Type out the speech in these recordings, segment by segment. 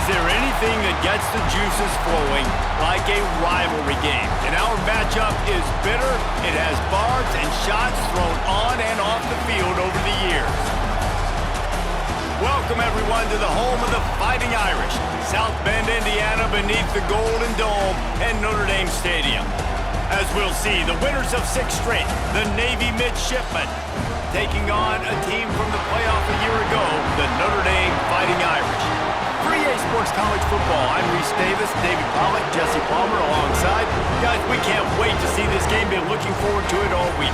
there anything that gets the juices flowing like a rivalry game? And our matchup is bitter. It has barbs and shots thrown on and off the field over the years. Welcome, everyone, to the home of the Fighting Irish, South Bend, Indiana, beneath the Golden Dome and Notre Dame Stadium. As we'll see, the winners of 6 straight, the Navy Midshipmen, taking on a team from the playoff a year ago, the Notre Dame Fighting Irish. For EA Sports College Football, I'm Reese Davis, David Pollack, Jesse Palmer alongside. Guys, we can't wait to see this game. Been looking forward to it all week.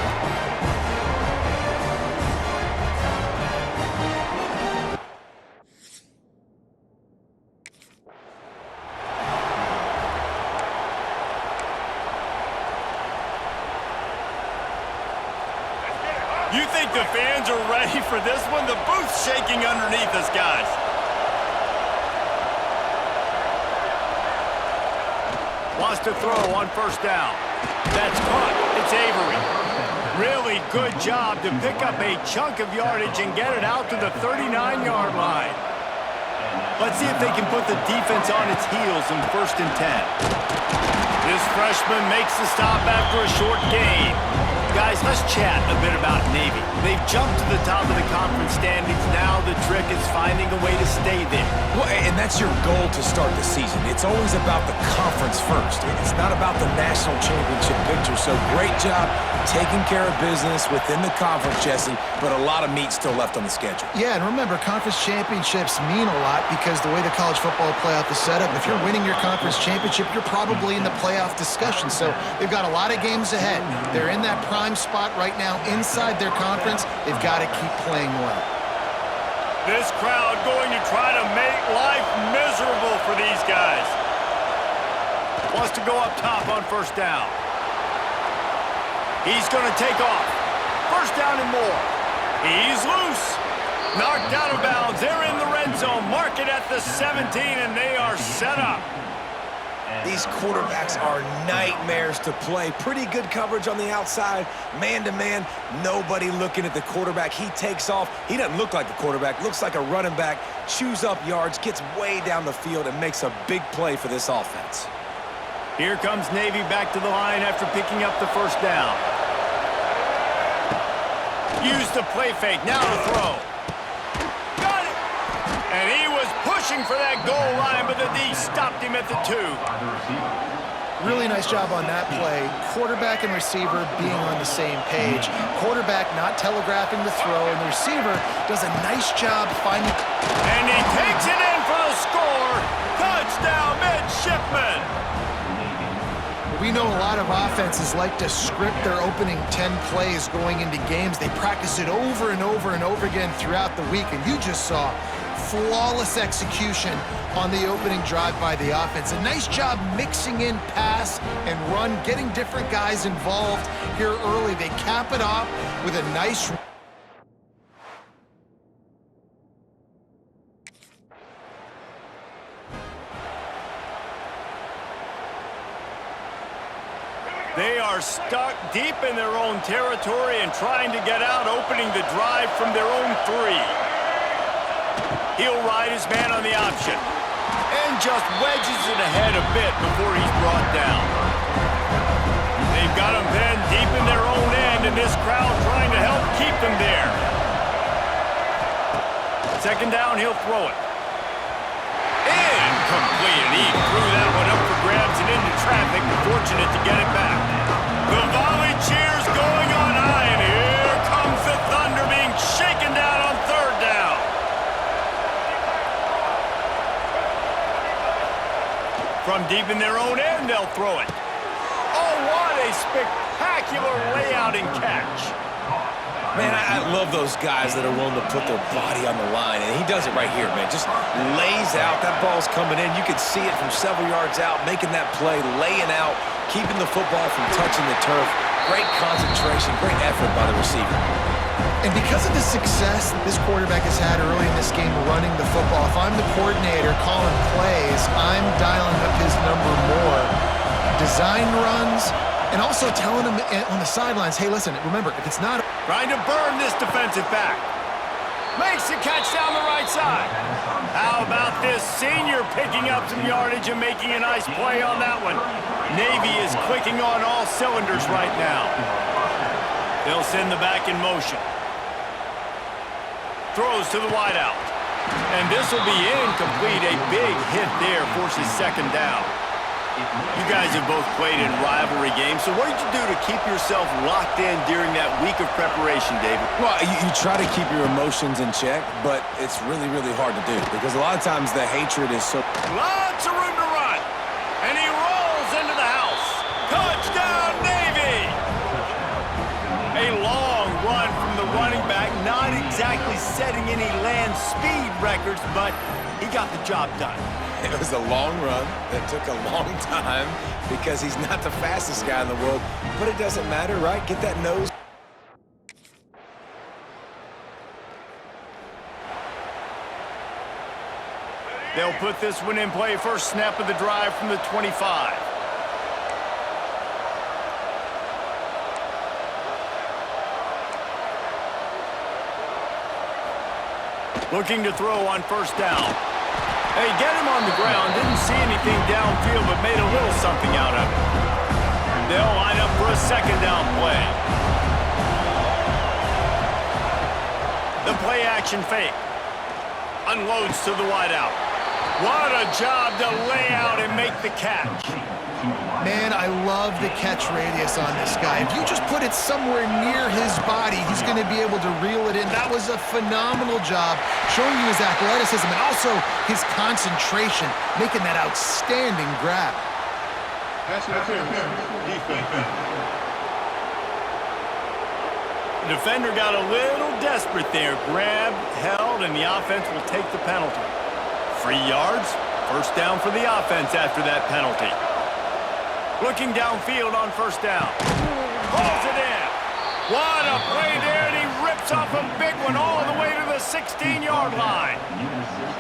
You think the fans are ready for this one? The booth's shaking underneath us, guys. Wants to throw on first down. That's caught. It's Avery. Really good job to pick up a chunk of yardage and get it out to the 39-yard line. Let's see if they can put the defense on its heels in 1st and 10. This freshman makes the stop after a short gain. Guys, let's chat a bit about Navy. They've jumped to the top of the conference standings. Now the trick is finding a way to stay there. Well, and that's your goal to start the season. It's always about the conference first. It's not about the national championship picture. So great job taking care of business within the conference, Jesse, but a lot of meat still left on the schedule. Yeah, and remember, conference championships mean a lot because the way the college football playoff is set up, if you're winning your conference championship, you're probably in the playoff discussion. So they've got a lot of games ahead. They're in that prime spot right now inside their conference. They've got to keep playing well. This crowd going to try to make life miserable for these guys. Wants to go up top on first down. He's going to take off. First down and more. He's loose. Knocked out of bounds. They're in the red zone. Mark it at the 17, and they are set up. These quarterbacks are nightmares to play. Pretty good coverage on the outside. Man-to-man, nobody looking at the quarterback. He takes off. He doesn't look like the quarterback. Looks like a running back. Chews up yards, gets way down the field, and makes a big play for this offense. Here comes Navy back to the line after picking up the first down. Use the play fake. Now to throw. Got it! And he was pushing for that goal line, but the D stopped him at the 2. Really nice job on that play. Quarterback and receiver being on the same page. Quarterback not telegraphing the throw, and the receiver does a nice job finding... And he takes it in for the score. Touchdown, Midshipmen! We know a lot of offenses like to script their opening 10 plays going into games. They practice it over and over and over again throughout the week, and you just saw flawless execution on the opening drive by the offense. A nice job mixing in pass and run, getting different guys involved here early. They cap it off with a nice... They are stuck deep in their own territory and trying to get out, opening the drive from their own 3. He'll ride his man on the option and just wedges it ahead a bit before he's brought down. They've got him then deep in their own end, and this crowd trying to help keep them there. Second down, he'll throw it. Incomplete, and he threw that one up for grabs and into traffic, fortunate to get it back. The volley cheers going on high, and here comes the Thunder being shaken down on third down. From deep in their own end, they'll throw it. Oh, what a spectacular layout and catch. Man, I love those guys that are willing to put their body on the line, and he does it right here, man. Just lays out. That ball's coming in. You can see it from several yards out, making that play, laying out, keeping the football from touching the turf. Great concentration, great effort by the receiver. And because of the success this quarterback has had early in this game running the football, if I'm the coordinator calling plays, I'm dialing up his number more. Design runs, and also telling him on the sidelines, hey, listen, remember, if it's not... Trying to burn this defensive back. Makes the catch down the right side. How about this senior picking up some yardage and making a nice play on that one? Navy is clicking on all cylinders right now. They'll send the back in motion. Throws to the wideout. And this will be incomplete. A big hit there forces second down. You guys have both played in rivalry games, so what did you do to keep yourself locked in during that week of preparation, David? Well, you try to keep your emotions in check, but it's really, really hard to do because a lot of times the hatred is so... Lots of room to run. And he rolls into the house. Touchdown, Navy! A long run from the running back, not exactly setting any land speed records, but he got the job done. It was a long run that took a long time because he's not the fastest guy in the world, but it doesn't matter, right? Get that nose. They'll put this one in play. First snap of the drive from the 25. Looking to throw on first down. They get him on the ground. Didn't see anything downfield, but made a little something out of it. They'll line up for a second down play. The play action fake. Unloads to the wideout. What a job to lay out and make the catch. Man, I love the catch radius on this guy. If you just put it somewhere near his body, he's going to be able to reel it in. That was a phenomenal job showing you his athleticism and also his concentration, making that outstanding grab. The defender got a little desperate there. Grabbed, held, and the offense will take the penalty. 3 yards, first down for the offense after that penalty. Looking downfield on first down. Pulls it in. What a play there, and he rips off a big one all the way to the 16-yard line.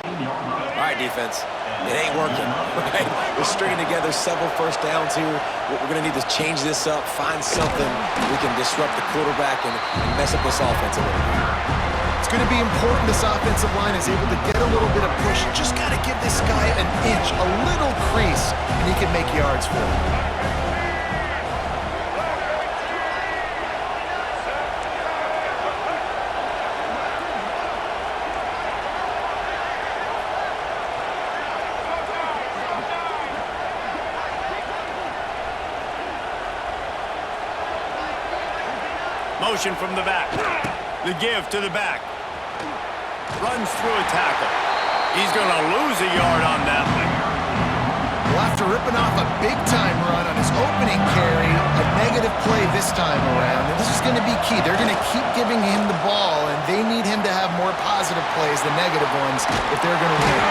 All right, defense. It ain't working, right? We're stringing together several first downs here. We're going to need to change this up, find something we can disrupt the quarterback and mess up this offense a little bit. It's going to be important this offensive line is able to get a little bit of push. You just got to give this guy an inch, a little crease, and he can make yards for him. Motion from the back. The give to the back. Runs through a tackle. He's going to lose a yard on that one. Well, after ripping off a big-time run on his opening carry, a negative play this time around. And this is going to be key. They're going to keep giving him the ball, and they need him to have more positive plays than negative ones if they're going to win.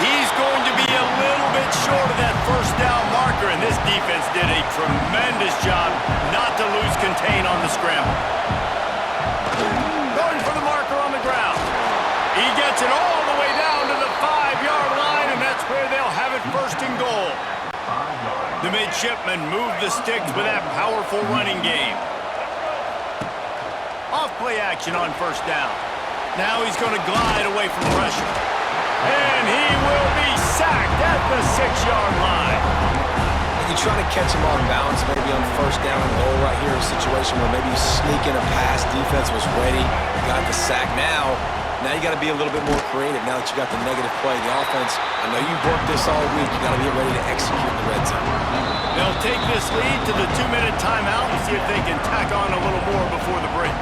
He's going to be a little bit short of that first down marker, and this defense did a tremendous job not to lose contain on the scramble. Going for the marker on the ground. He gets it all the way down to the 5-yard line, and that's where they'll have it first and goal. The midshipmen move the sticks with that powerful running game. Off play action on first down. Now he's going to glide away from pressure. And he will be sacked at the 6-yard line. You try to catch him off balance, maybe on first down and goal right here, a situation where maybe you sneak in a pass, defense was ready, got the sack. Now you got to be a little bit more creative now that you got the negative play. The offense, I know you've worked this all week. You got to get ready to execute in the red zone. They'll take this lead to the 2-minute timeout and see if they can tack on a little more before the break.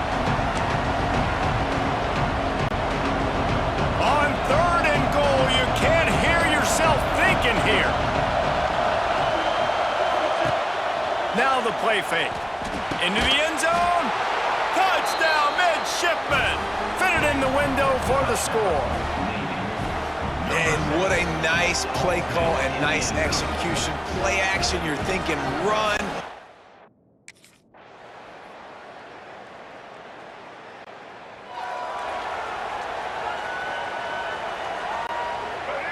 On third and goal, you can't hear yourself thinking here. Now the play fake. Into the end zone. Touchdown, midshipmen. Fitted in the window for the score. And what a nice play call and nice execution. Play action, you're thinking run.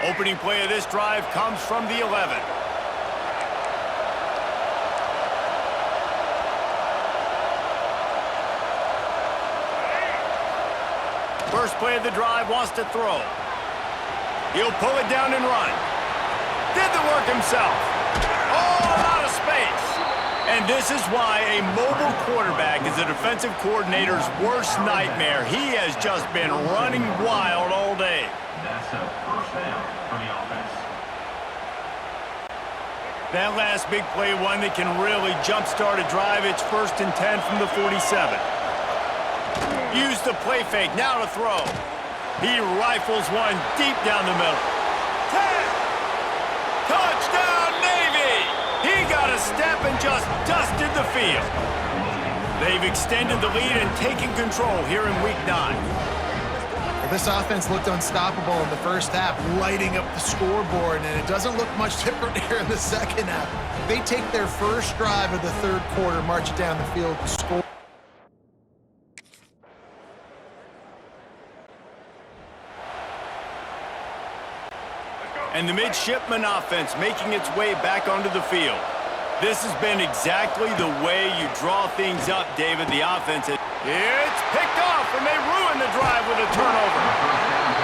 Opening play of this drive comes from the 11. First play of the drive wants to throw. He'll pull it down and run. Did the work himself. Oh, a lot of space. And this is why a mobile quarterback is a defensive coordinator's worst nightmare. He has just been running wild all day. That's a first down for the offense. That last big play, one that can really jumpstart a drive. It's 1st and 10 from the 47. Use the play fake, now to throw. He rifles one deep down the middle. 10! Touchdown, Navy! He got a step and just dusted the field. They've extended the lead and taken control here in Week 9. This offense looked unstoppable in the first half, lighting up the scoreboard, and it doesn't look much different here in the second half. They take their first drive of the third quarter, march it down the field, and score. And the midshipman offense making its way back onto the field. This has been exactly the way you draw things up, David. The offense, it's picked off, and they ruin the drive with a turnover.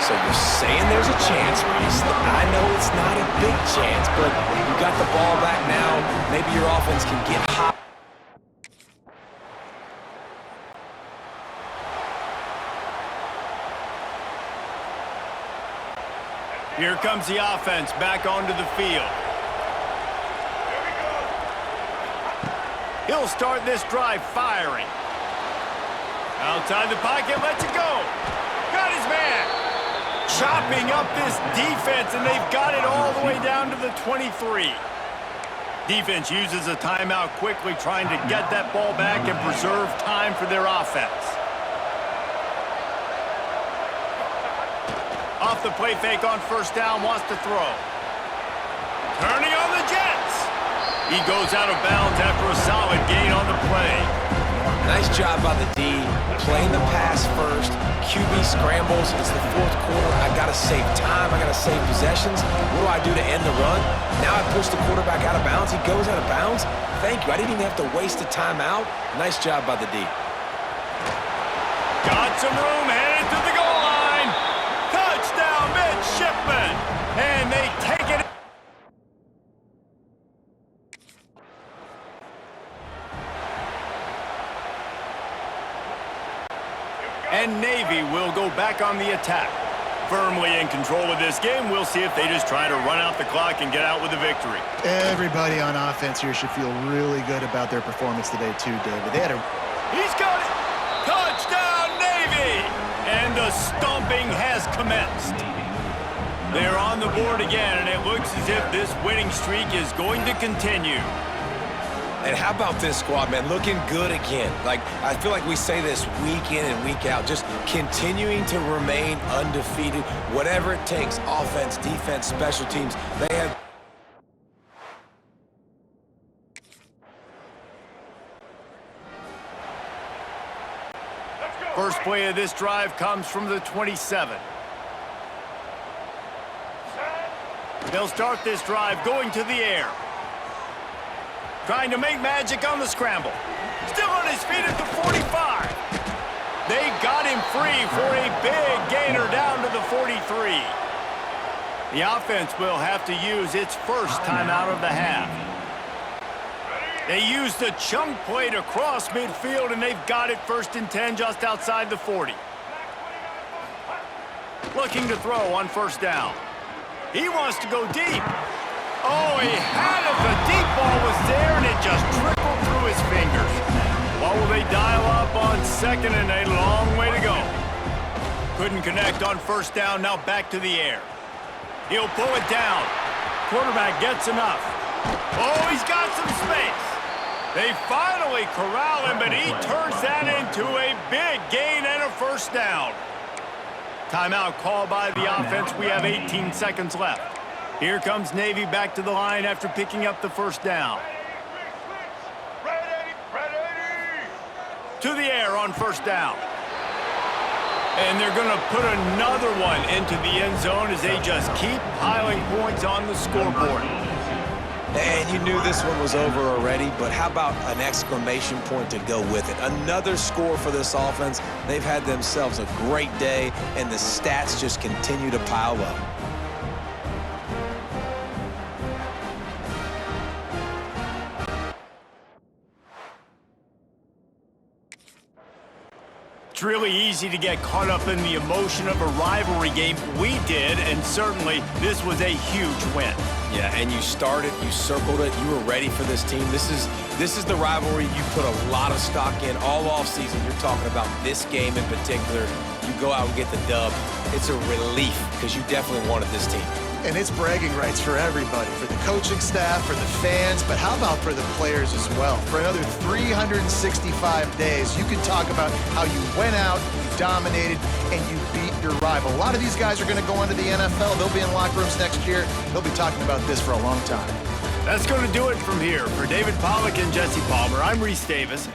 So you're saying there's a chance, Reese. I know it's not a big chance, but you got the ball back now. Maybe your offense can get hot. Here comes the offense back onto the field. He'll start this drive firing. Outside the pocket, lets it go. Got his man. Chopping up this defense, and they've got it all the way down to the 23. Defense uses a timeout quickly, trying to get that ball back and preserve time for their offense. Off the play fake on 1st down, wants to throw. Turning on the Jets. He goes out of bounds after a solid gain on the play. Nice job by the D, playing the pass first. QB scrambles. It's the 4th quarter. I got to save time. I got to save possessions. What do I do to end the run? Now I push the quarterback out of bounds. He goes out of bounds. Thank you. I didn't even have to waste a timeout. Nice job by the D. Got some room, headed to the goal line. Touchdown, midshipman. And they take it. And Navy will go back on the attack. Firmly in control of this game. We'll see if they just try to run out the clock and get out with a victory. Everybody on offense here should feel really good about their performance today too, David. They had a... He's got it! Touchdown, Navy! And the stomping has commenced. They're on the board again, and it looks as if this winning streak is going to continue. And how about this squad, man? Looking good again. Like, I feel like we say this week in and week out, just continuing to remain undefeated. Whatever it takes, offense, defense, special teams, they have... First play of this drive comes from the 27. They'll start this drive going to the air. Trying to make magic on the scramble. Still on his feet at the 45. They got him free for a big gainer down to the 43. The offense will have to use its first timeout of the half. They used a chunk play to cross midfield, and they've got it 1st and 10 just outside the 40. Looking to throw on 1st down. He wants to go deep. Oh, he had it. The deep ball was there, and it just trickled through his fingers. What will they dial up on 2nd and a long way to go? Couldn't connect on 1st down, now back to the air. He'll pull it down. Quarterback gets enough. Oh, he's got some space. They finally corral him, but he turns that into a big gain and a 1st down. Timeout called by the offense. We have 18 seconds left. Here comes Navy back to the line after picking up the 1st down. To the air on 1st down. And they're going to put another one into the end zone as they just keep piling points on the scoreboard. And you knew this one was over already, but how about an exclamation point to go with it? Another score for this offense. They've had themselves a great day, and the stats just continue to pile up. It's really easy to get caught up in the emotion of a rivalry game. We did, and certainly this was a huge win. Yeah, and you started, you circled it, you were ready for this team. This is the rivalry you put a lot of stock in all offseason. You're talking about this game in particular. You go out and get the dub. It's a relief because you definitely wanted this team. And it's bragging rights for everybody, for the coaching staff, for the fans, but how about for the players as well? For another 365 days, you can talk about how you went out, you dominated, and you beat your rival. A lot of these guys are going to go into the NFL. They'll be in locker rooms next year. They'll be talking about this for a long time. That's going to do it from here. For David Pollack and Jesse Palmer, I'm Reese Davis.